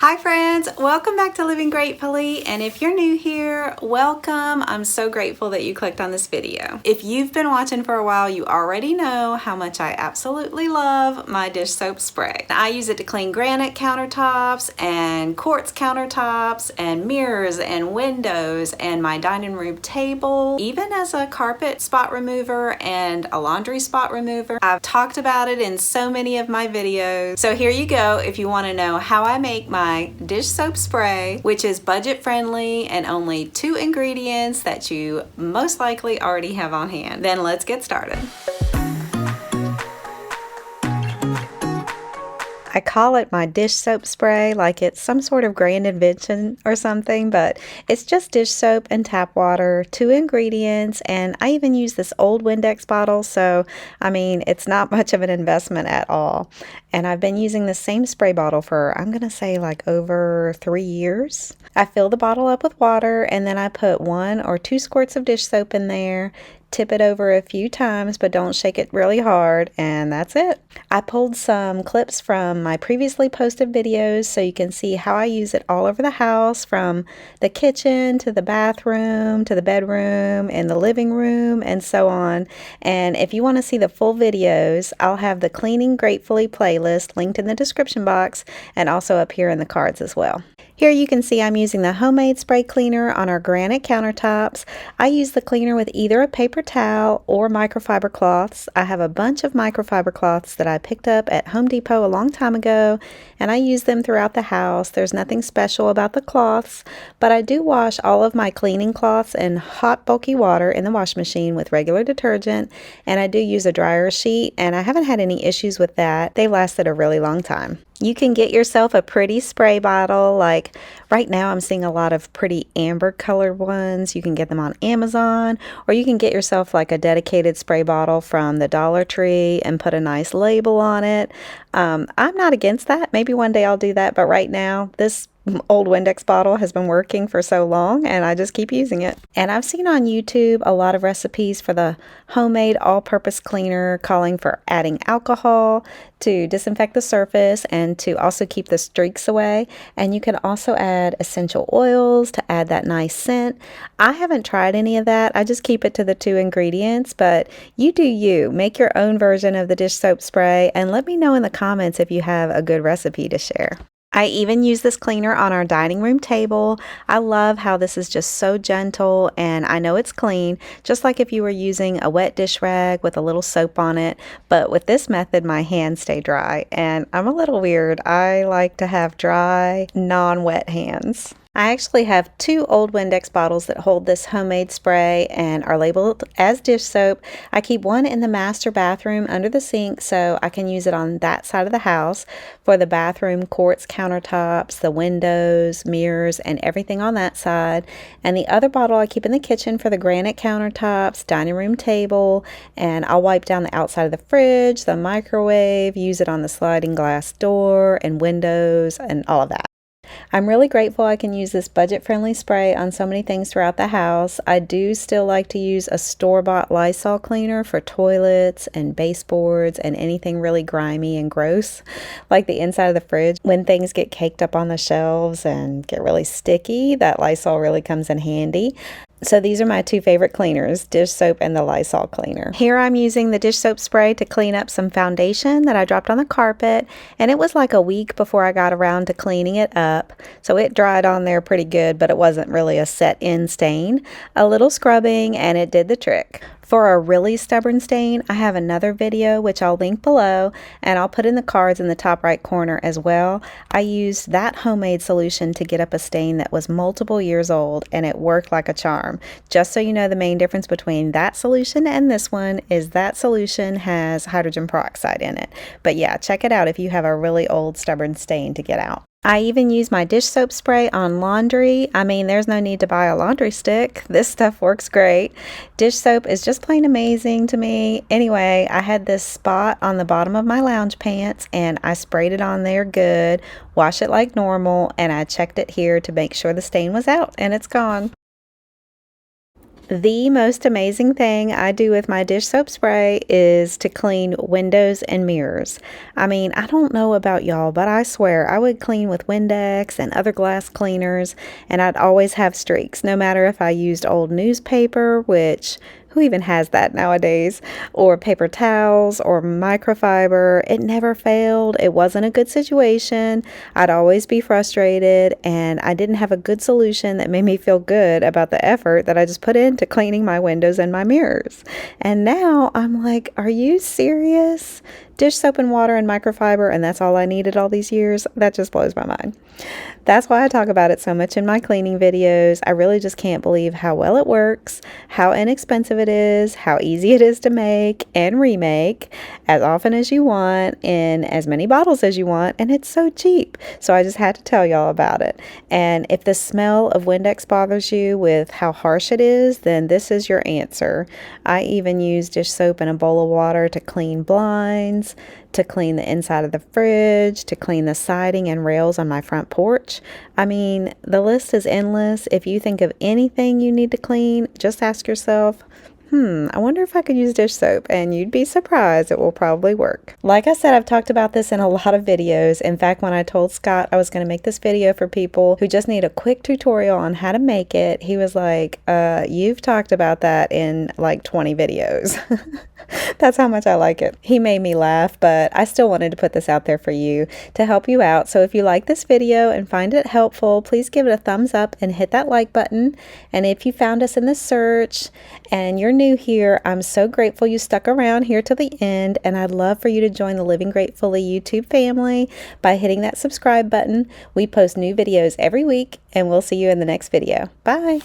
Hi friends, welcome back to Living Gratefully, and if you're new here, welcome. I'm so grateful that you clicked on this video. If you've been watching for a while, you already know how much I absolutely love my dish soap spray. I use it to clean granite countertops and quartz countertops and mirrors and windows and my dining room table, even as a carpet spot remover and a laundry spot remover. I've talked about it in so many of my videos. So here you go if you want to know how I make my dish soap spray, which is budget friendly and only 2 ingredients that you most likely already have on hand. Then let's get started. I call it my dish soap spray like it's some sort of grand invention or something, but it's just dish soap and tap water, 2 ingredients, and I even use this old Windex bottle, so I mean it's not much of an investment at all. And I've been using the same spray bottle for, I'm gonna say, like over 3 years. I fill the bottle up with water and then I put 1 or 2 squirts of dish soap in there, tip it over a few times, but don't shake it really hard, and that's it. I pulled some clips from my previously posted videos so you can see how I use it all over the house, from the kitchen to the bathroom to the bedroom and the living room and so on. And if you want to see the full videos, I'll have the Cleaning Gratefully playlist linked in the description box and also up here in the cards as well. Here you can see I'm using the homemade spray cleaner on our granite countertops. I use the cleaner with either a paper towel or microfiber cloths. I have a bunch of microfiber cloths that I picked up at Home Depot a long time ago, and I use them throughout the house. There's nothing special about the cloths, but I do wash all of my cleaning cloths in hot bulky water in the washing machine with regular detergent, and I do use a dryer sheet, and I haven't had any issues with that. They lasted a really long time. You can get yourself a pretty spray bottle. Like right now I'm seeing a lot of pretty amber colored ones. You can get them on Amazon, or you can get yourself like a dedicated spray bottle from the Dollar Tree and put a nice label on it. I'm not against that. Maybe one day I'll do that, but right now this old Windex bottle has been working for so long and I just keep using it. And I've seen on YouTube a lot of recipes for the homemade all-purpose cleaner calling for adding alcohol to disinfect the surface and to also keep the streaks away. And you can also add essential oils to add that nice scent. I haven't tried any of that. I just keep it to the 2 ingredients, but you do you. Make your own version of the dish soap spray and let me know in the comments if you have a good recipe to share. I even use this cleaner on our dining room table. I love how this is just so gentle and I know it's clean, just like if you were using a wet dish rag with a little soap on it. But with this method, my hands stay dry, and I'm a little weird. I like to have dry, non-wet hands. I actually have 2 old Windex bottles that hold this homemade spray and are labeled as dish soap. I keep one in the master bathroom under the sink so I can use it on that side of the house for the bathroom quartz countertops, the windows, mirrors, and everything on that side. And the other bottle I keep in the kitchen for the granite countertops, dining room table, and I'll wipe down the outside of the fridge, the microwave, use it on the sliding glass door and windows and all of that. I'm really grateful I can use this budget-friendly spray on so many things throughout the house. I do still like to use a store-bought Lysol cleaner for toilets and baseboards and anything really grimy and gross, like the inside of the fridge. When things get caked up on the shelves and get really sticky, that Lysol really comes in handy. So these are my 2 favorite cleaners, dish soap and the Lysol cleaner. Here I'm using the dish soap spray to clean up some foundation that I dropped on the carpet, and it was like a week before I got around to cleaning it up. So it dried on there pretty good, but it wasn't really a set-in stain. A little scrubbing and it did the trick. For a really stubborn stain, I have another video which I'll link below, and I'll put in the cards in the top right corner as well. I used that homemade solution to get up a stain that was multiple years old, and it worked like a charm. Just so you know, the main difference between that solution and this one is that solution has hydrogen peroxide in it. But yeah, check it out if you have a really old stubborn stain to get out. I even use my dish soap spray on laundry. I mean, there's no need to buy a laundry stick. This stuff works great. Dish soap is just plain amazing to me. Anyway, I had this spot on the bottom of my lounge pants and I sprayed it on there good, wash it like normal, and I checked it here to make sure the stain was out, and it's gone. The most amazing thing I do with my dish soap spray is to clean windows and mirrors. I mean, I don't know about y'all, but I swear I would clean with Windex and other glass cleaners, and I'd always have streaks, no matter if I used old newspaper, which who even has that nowadays, or paper towels or microfiber. It never failed. It wasn't a good situation. I'd always be frustrated, and I didn't have a good solution that made me feel good about the effort that I just put into cleaning my windows and my mirrors. And now I'm like, are you serious? Dish soap and water and microfiber, and that's all I needed all these years? That just blows my mind. That's why I talk about it so much in my cleaning videos. I really just can't believe how well it works, how inexpensive it is, how easy it is to make and remake as often as you want in as many bottles as you want, and it's so cheap. So I just had to tell y'all about it. And if the smell of Windex bothers you with how harsh it is, then this is your answer. I even use dish soap in a bowl of water to clean blinds, to clean the inside of the fridge, to clean the siding and rails on my front porch. I mean, the list is endless. If you think of anything you need to clean, just ask yourself, I wonder if I could use dish soap, and you'd be surprised. It will probably work. Like I said, I've talked about this in a lot of videos. In fact, when I told Scott I was going to make this video for people who just need a quick tutorial on how to make it, he was like, you've talked about that in like 20 videos. That's how much I like it. He made me laugh, but I still wanted to put this out there for you to help you out. So if you like this video and find it helpful, please give it a thumbs up and hit that like button. And if you found us in the search and you're new here, I'm so grateful you stuck around here to the end, and I'd love for you to join the Living Gratefully YouTube family by hitting that subscribe button. We post new videos every week, and we'll see you in the next video. Bye!